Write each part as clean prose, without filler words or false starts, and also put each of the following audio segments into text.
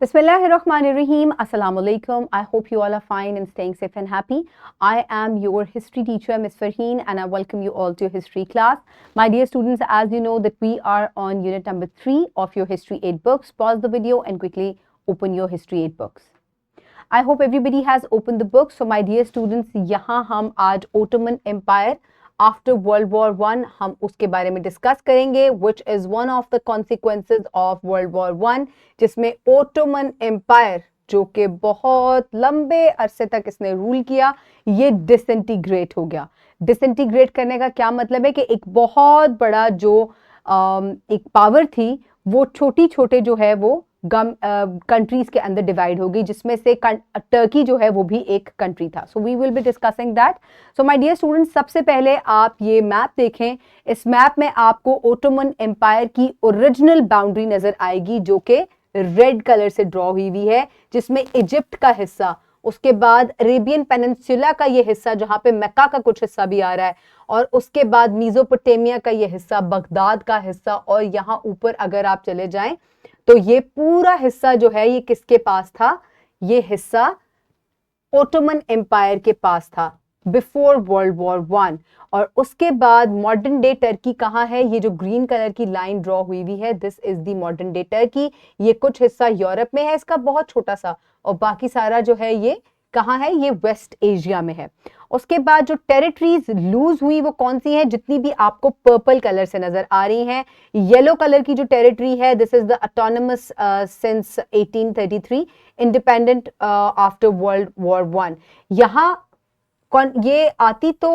Bismillahirrahmanirrahim. Assalamu alaikum. I hope you all are fine and staying safe and happy. I am your history teacher, Ms. Farheen, and I welcome you all to your history class. My dear students, as you know that we are on unit number 3 of your history 8 books. Pause the video and quickly open your history 8 books. I hope everybody has opened the book. So my dear students, यहाँ हम आज Ottoman Empire after world war one हम उसके बारे में discuss करेंगे, which is one of the consequences of world war one, जिसमें Ottoman empire जो कि बहुत लंबे अरसे तक इसने रूल किया, ये डिसइंटीग्रेट हो गया। डिसइंटीग्रेट करने का क्या मतलब है कि एक बहुत बड़ा जो एक पावर थी वो छोटी छोटे जो है वो कंट्रीज के अंदर डिवाइड हो गई, जिसमें से टर्की जो है वो भी एक कंट्री था। So we will be discussing that. So my dear students, सबसे पहले आप ये मैप देखें। इस मैप में आपको ओटोमन एम्पायर की ओरिजिनल बाउंड्री नजर आएगी जो कि रेड कलर से ड्रॉ हुई हुई है, जिसमें इजिप्ट का हिस्सा, उसके बाद अरेबियन पेनिनसुला का ये हिस्सा जहां पे मक्का का कुछ हिस्सा भी आ रहा है, और उसके बाद मेसोपोटामिया का ये हिस्सा, बगदाद का हिस्सा, और यहाँ ऊपर अगर आप चले जाएं तो ये पूरा हिस्सा जो है ये किसके पास था? ये हिस्सा ओटोमन एम्पायर के पास था बिफोर वर्ल्ड वॉर वन। और उसके बाद मॉडर्न डे टर्की कहाँ है? ये जो ग्रीन कलर की लाइन ड्रॉ हुई हुई है, this is the modern day Turkey. ये कुछ हिस्सा यूरोप में है इसका बहुत छोटा सा, और बाकी सारा जो है ये कहाँ है? ये वेस्ट एशिया में है। उसके बाद जो टेरिटरीज लूज हुई वो कौन सी हैं? जितनी भी आपको पर्पल कलर से नजर आ रही हैं। येलो कलर की जो टेरिटरी है, this is the autonomous since 1833, independent after world war one. यहाँ ये आती तो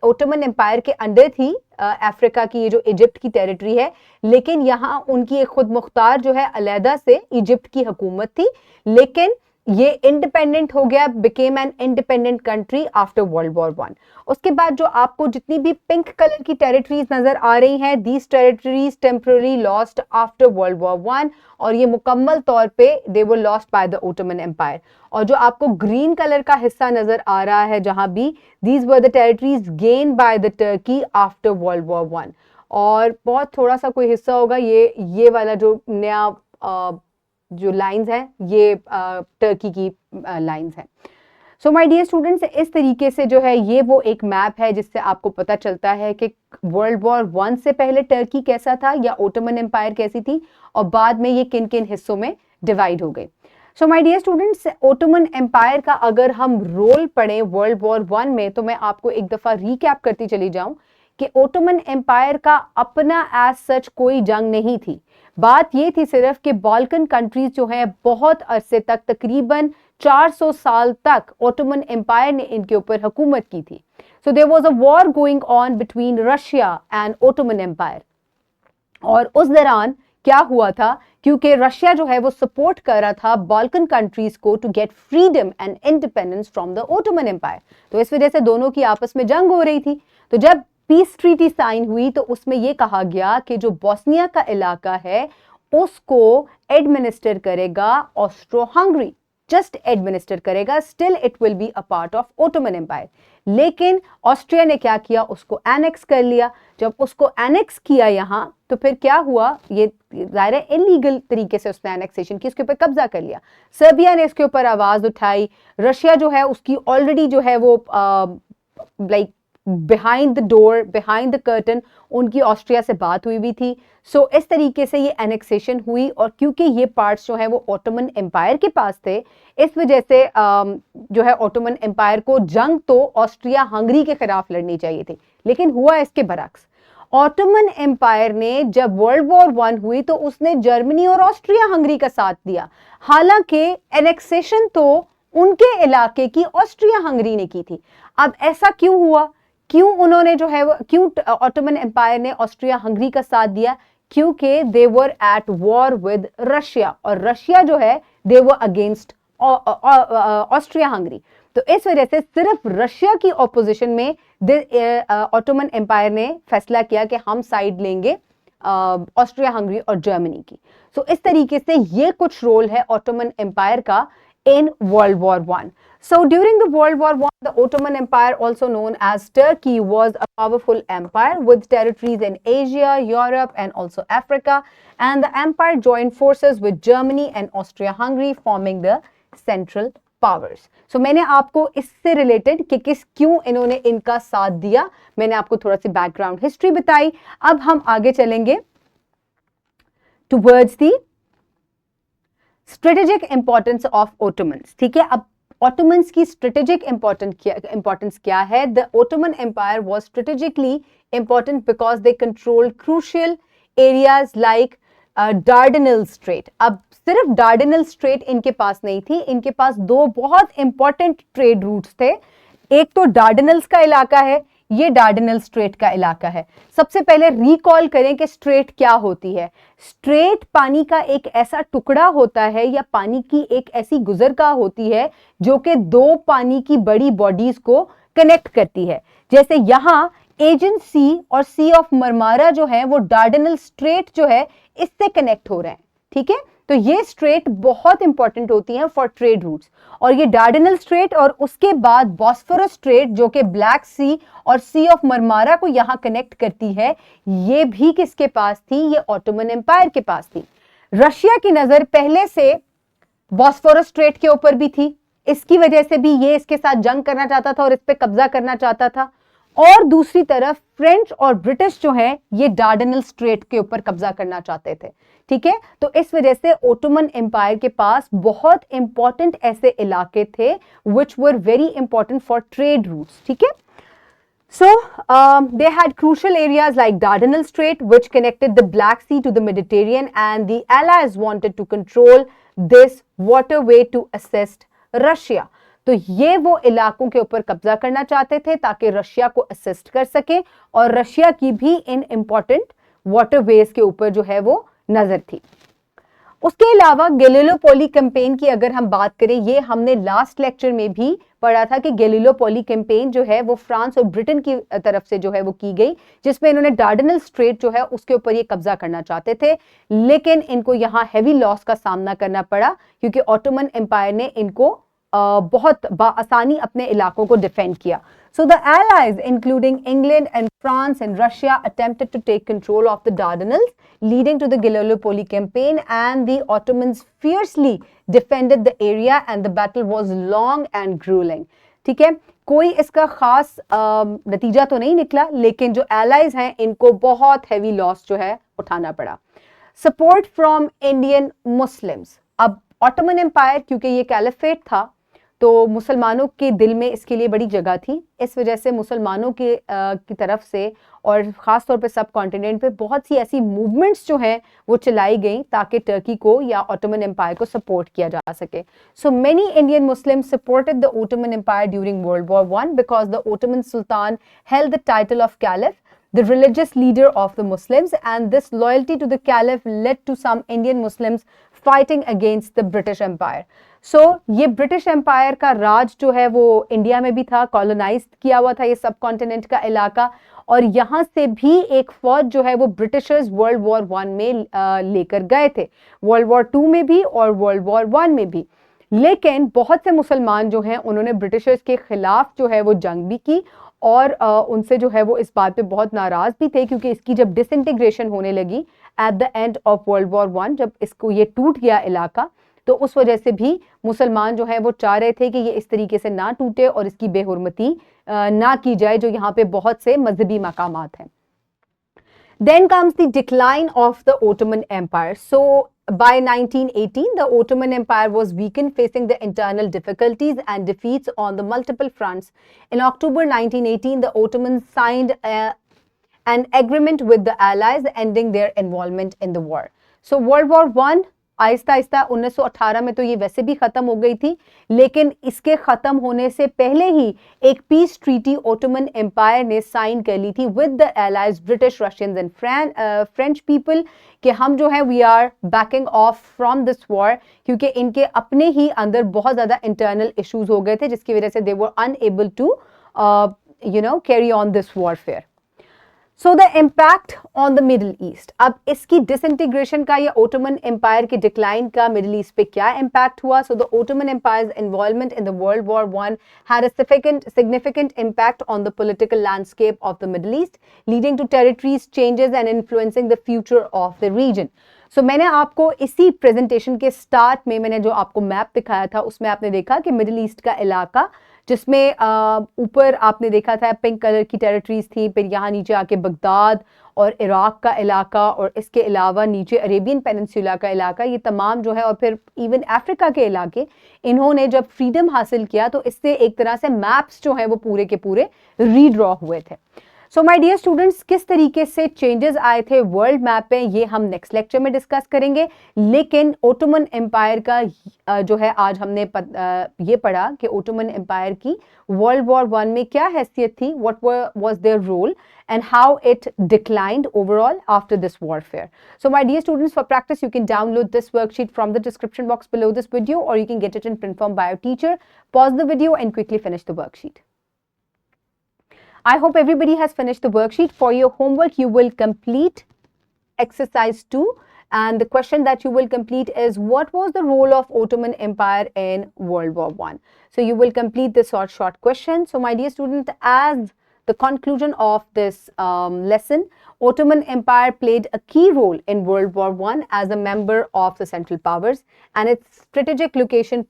ओटोमन एम्पायर के अंडर थी, अफ्रीका की ये जो इजिप्ट की टेरिटरी है, लेकिन यहाँ उनकी एक खुद मुख्तार जो है अलहदा से इजिप्ट की हुकूमत थी, लेकिन ये इंडिपेंडेंट हो गया, became an independent country after world war one. उसके बाद जो आपको जितनी भी पिंक कलर की टेरिटरीज नजर आ रही हैं, these territories temporary lost after world war one, और ये मुकम्मल तौर पे they were lost by the Ottoman empire. और जो आपको ग्रीन कलर का हिस्सा नजर आ रहा है जहां भी, these were the territories gain by the Turkey after world war one. और बहुत थोड़ा सा कोई हिस्सा होगा, ये वाला जो नया जो लाइंस हैं ये टर्की की लाइंस हैं। सो माय डियर स्टूडेंट्स, इस तरीके से जो है ये वो एक मैप है जिससे आपको पता चलता है कि वर्ल्ड वॉर वन से पहले टर्की कैसा था या ओटोमन एम्पायर कैसी थी, और बाद में ये किन किन हिस्सों में डिवाइड हो गई। So my dear students, Ottoman empire का अगर हम रोल पढ़ें वर्ल्ड वॉर वन में, तो मैं आपको एक दफा रिकैप करती चली जाऊं कि ओटोमन एम्पायर का अपना एज सच कोई जंग नहीं थी। बात ये थी सिर्फ कि बाल्कन कंट्रीज जो है बहुत अरसे तक, तकरीबन 400 साल तक ओटोमन एम्पायर ने इनके ऊपर हुकूमत की थी। So there was a war going on between Russia and Ottoman empire. और उस दौरान क्या हुआ था, क्योंकि रशिया जो है वो सपोर्ट कर रहा था बाल्कन कंट्रीज को to get freedom and independence from the Ottoman Empire, तो इस वजह से दोनों की आपस में जंग हो रही थी। तो जब पीस ट्रीटी साइन हुई तो उसमें यह कहा गया कि जो बोस्निया का इलाका है उसको एडमिनिस्टर करेगा ऑस्ट्रो हंगरी, जस्ट एडमिनिस्टर करेगा, still it will be a part of Ottoman Empire. लेकिन ऑस्ट्रिया ने क्या किया? उसको एनेक्स कर लिया। जब उसको एनेक्स किया यहाँ, तो फिर क्या हुआ? ये जाहिर है इलीगल तरीके से उसने एनेक्सेशन की, उसके ऊपर कब्जा कर लिया। सर्बिया ने इसके ऊपर आवाज उठाई। रशिया जो है उसकी ऑलरेडी जो है वो like behind the door, behind the curtain उनकी ऑस्ट्रिया से बात हुई थी। सो इस तरीके से ये एनेक्सेशन हुई, और क्योंकि ये पार्ट्स जो है वो ओटोमन एम्पायर के पास थे, इस वजह से जो है ओटोमन एम्पायर को जंग तो ऑस्ट्रिया हंगरी के खिलाफ लड़नी चाहिए थी, लेकिन हुआ इसके बरक्स। ओटोमन एम्पायर ने जब वर्ल्ड वॉर वन हुई तो उसने जर्मनी और ऑस्ट्रिया हंगरी का साथ दिया, हालांकि एनेक्सेशन तो उनके इलाके की ऑस्ट्रिया हंगरी ने की थी। अब ऐसा क्यों हुआ? क्यों उन्होंने जो है क्यों ओटोमन एम्पायर ने ऑस्ट्रिया हंगरी का साथ दिया? क्योंकि they were at war with Russia, और रशिया जो है they were against Austria Hungary. तो इस वजह से सिर्फ रशिया की ऑपोजिशन में ओटोमन एम्पायर ने फैसला किया कि हम साइड लेंगे ऑस्ट्रिया हंगरी और जर्मनी की। सो इस तरीके से ये कुछ रोल है ओटोमन एम्पायर का in World War I. So during the World War I, the Ottoman Empire, also known as Turkey, was a powerful empire with territories in Asia, Europe, and also Africa. And the empire joined forces with Germany and Austria-Hungary, forming the Central Powers. So मैंने आपको इससे related कि क्यों इन्होंने इनका साथ दिया, मैंने आपको थोड़ा सी बैकग्राउंड हिस्ट्री बताई. अब हम आगे चलेंगे towards the strategic importance of Ottomans. ठीक है, अब ऑटोमन्स की स्ट्रेटेजिक इंपॉर्टेंस क्या है? The Ottoman Empire was strategically important because they control crucial areas like Dardanelle strait. अब सिर्फ डार्डेनल स्ट्रेट इनके पास नहीं थी, इनके पास दो बहुत इंपॉर्टेंट ट्रेड रूट्स थे. एक तो डार्डेनल्स का इलाका है, ये डार्डेनल स्ट्रेट का इलाका है. सबसे पहले रिकॉल करें कि स्ट्रेट क्या होती है. स्ट्रेट पानी का एक ऐसा टुकड़ा होता है या पानी की एक ऐसी गुजरगाह होती है जो कि दो पानी की बड़ी बॉडीज को कनेक्ट करती है. जैसे यहां एजियन सी और सी ऑफ मरमारा जो है वो डार्डेनल स्ट्रेट जो है इससे कनेक्ट हो रहे हैं. ठीक है, तो ये स्ट्रेट बहुत इंपॉर्टेंट होती हैं फॉर ट्रेड रूट्स. और ये डार्डेनल स्ट्रेट और उसके बाद बॉस्फोरस स्ट्रेट जो कि ब्लैक सी और सी ऑफ मरमारा को यहां कनेक्ट करती है, ये भी किसके पास थी? ये ऑटोमन एम्पायर के पास थी. रशिया की नजर पहले से बॉस्फोरस स्ट्रेट के ऊपर भी थी, इसकी वजह से भी ये इसके साथ जंग करना चाहता था और इस पे कब्जा करना चाहता था. और दूसरी तरफ फ्रेंच और ब्रिटिश जो है ये डार्डेनल स्ट्रेट के ऊपर कब्जा करना चाहते थे. ठीक है, तो इस वजह से ओटोमन एम्पायर के पास बहुत इंपॉर्टेंट ऐसे इलाके थे which were very important for trade routes. ठीक है, so they had crucial areas like Dardanelles Strait which connected the Black Sea to the Mediterranean, and the Allies wanted to control this waterway to assist Russia. तो ये वो इलाकों के ऊपर कब्जा करना चाहते थे ताकि रशिया को असिस्ट कर सके, और रशिया की भी इन इंपॉर्टेंट वाटरवेज के ऊपर जो है वो नजर थी. उसके अलावा गैलिलोपोली कैंपेन की अगर हम बात करें, ये हमने लास्ट लेक्चर में भी पढ़ा था कि गैलिलोपोली कैंपेन जो है वो फ्रांस और ब्रिटेन की तरफ से जो है वो की गई, जिसमें इन्होंने डार्डेनल स्ट्रेट जो है उसके ऊपर ये कब्जा करना चाहते थे, लेकिन इनको यहाँ हैवी लॉस का सामना करना पड़ा क्योंकि ऑटोमन एम्पायर ने इनको बहुत आसानी अपने इलाकों को डिफेंड किया. So the Allies, including England and France and Russia, attempted to take control of the Dardanelles, leading to the Gallipoli campaign, and the Ottomans fiercely defended the area, and the battle was long and grueling. ठीक है, कोई इसका खास नतीजा तो नहीं निकला, लेकिन जो Allies हैं इनको बहुत heavy loss जो है उठाना पड़ा. Support from Indian Muslims. अब Ottoman Empire क्योंकि ये कैलिफेट था तो मुसलमानों के दिल में इसके लिए बड़ी जगह थी, इस वजह से मुसलमानों की तरफ से और ख़ास तौर पे सब कॉन्टिनेंट पे बहुत सी ऐसी मूवमेंट्स जो हैं वो चलाई गई ताकि टर्की को या ऑटोमन एम्पायर को सपोर्ट किया जा सके. So many Indian Muslim supported the Ottoman Empire during World war one because the Ottoman sultan held the title of caliph, the religious leader of the Muslims, and this loyalty to the caliph led to some Indian Muslims fighting against the British Empire. So ये British empire का राज जो है वो India में भी था, colonise किया हुआ था ये सब कॉन्टिनेंट का इलाका, और यहाँ से भी एक फौज जो है वो ब्रिटिशर्स वर्ल्ड वॉर वन में लेकर गए थे, वर्ल्ड वॉर टू में भी और वर्ल्ड वॉर वन में भी. लेकिन बहुत से मुसलमान जो हैं उन्होंने ब्रिटिशर्स के खिलाफ जो है वो जंग भी की और उनसे जो है वो इस बात पे बहुत नाराज भी थे क्योंकि इसकी जब डिसइंटीग्रेशन होने लगी at the end of world war one, जब इसको ये टूट गया इलाका, तो उस वजह से भी मुसलमान जो है वो चाह रहे थे कि ये इस तरीके से ना टूटे और इसकी बेहुरमती ना की जाए जो यहाँ पे बहुत से मजहबी मकामात हैं. Then comes the decline of the Ottoman Empire. So by 1918, the Ottoman Empire was weakened, facing the internal difficulties and defeats on the multiple fronts. In October 1918, the Ottomans signed an agreement with the Allies, ending their involvement in the war. So World War I Aahista Aahista 1918 में तो ये वैसे भी ख़त्म हो गई थी, लेकिन इसके ख़त्म होने से पहले ही एक पीस ट्रीटी ऑटोमन एम्पायर ने साइन कर ली थी with the allies British, Russians and French people कि हम जो है we are backing off from this war, क्योंकि इनके अपने ही अंदर बहुत ज़्यादा इंटरनल इशूज़ हो गए थे जिसकी वजह से they were unable to carry on this warfare. So the impact on the Middle East, अब इसकी डिसइंटीग्रेशन का या ओटोमन एम्पायर के डिक्लाइन का मिडिल ईस्ट पे क्या इम्पैक्ट हुआ? So the Ottoman empire's involvement in the world war one had a significant impact on the political landscape of the Middle East, leading to territories changes and influencing the future of the region. So मैंने आपको इसी presentation के start में मैंने जो आपको map दिखाया था उसमें आपने देखा कि मिडिल ईस्ट का इलाका, जिसमें ऊपर आपने देखा था पिंक कलर की टेरिटरीज थी, फिर यहाँ नीचे आके बगदाद और इराक का इलाका, और इसके अलावा नीचे अरेबियन पेनिनसुला का इलाका, ये तमाम जो है, और फिर इवन अफ्रीका के इलाके, इन्होंने जब फ्रीडम हासिल किया तो इससे एक तरह से मैप्स जो है वो पूरे के पूरे रीड्रॉ हुए थे. सो माय डियर स्टूडेंट्स, किस तरीके से चेंजेस आए थे वर्ल्ड मैप पे ये हम नेक्स्ट लेक्चर में डिस्कस करेंगे. लेकिन ओटोमन एम्पायर का जो है आज हमने ये पढ़ा कि ओटोमन एम्पायर की वर्ल्ड वॉर वन में क्या हैसियत थी, what was their role and how it declined overall after this warfare. So my dear students, for practice you can download this worksheet from the description box below this video, or you can get it in print form by your teacher. Pause the video and quickly finish the worksheet. I hope everybody has finished the worksheet. For your homework, you will complete exercise 2. And the question that you will complete is, what was the role of Ottoman Empire in World War I? So you will complete this short question. So my dear student, as the conclusion of this lesson, Ottoman Empire played a key role in World War I as a member of the Central Powers, and its strategic location,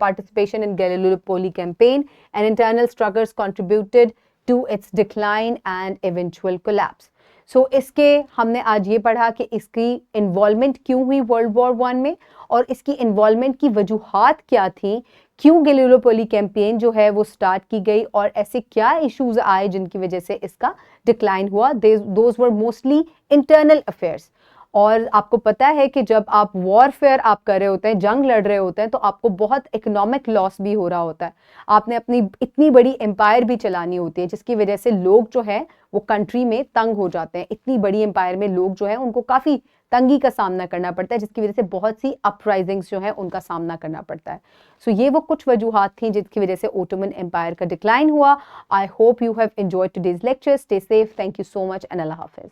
participation in Gallipoli campaign and internal struggles contributed to its decline and eventual collapse. So इसके हमने आज ये पढ़ा कि इसकी involvement क्यों हुई world war one में, और इसकी इन्वॉल्वमेंट की वजूहात क्या थी, क्यों गैलिपोली कैंपेन जो है वो स्टार्ट की गई, और ऐसे क्या इश्यूज आए जिनकी वजह से इसका डिक्लाइन हुआ. Those were mostly internal affairs. और आपको पता है कि जब आप वॉरफेयर आप कर रहे होते हैं, जंग लड़ रहे होते हैं, तो आपको बहुत इकोनॉमिक लॉस भी हो रहा होता है. आपने अपनी इतनी बड़ी एम्पायर भी चलानी होती है, जिसकी वजह से लोग जो है वो कंट्री में तंग हो जाते हैं. इतनी बड़ी एम्पायर में लोग जो है उनको काफ़ी तंगी का सामना करना पड़ता है, जिसकी वजह से बहुत सी अपराइजिंग्स जो है उनका सामना करना पड़ता है. सो ये वो कुछ वजूहात थी जिसकी वजह से ओटोमन एम्पायर का डिक्लाइन हुआ. I hope you have enjoyed today's lecture. Stay safe. Thank you so much and Allah Hafiz.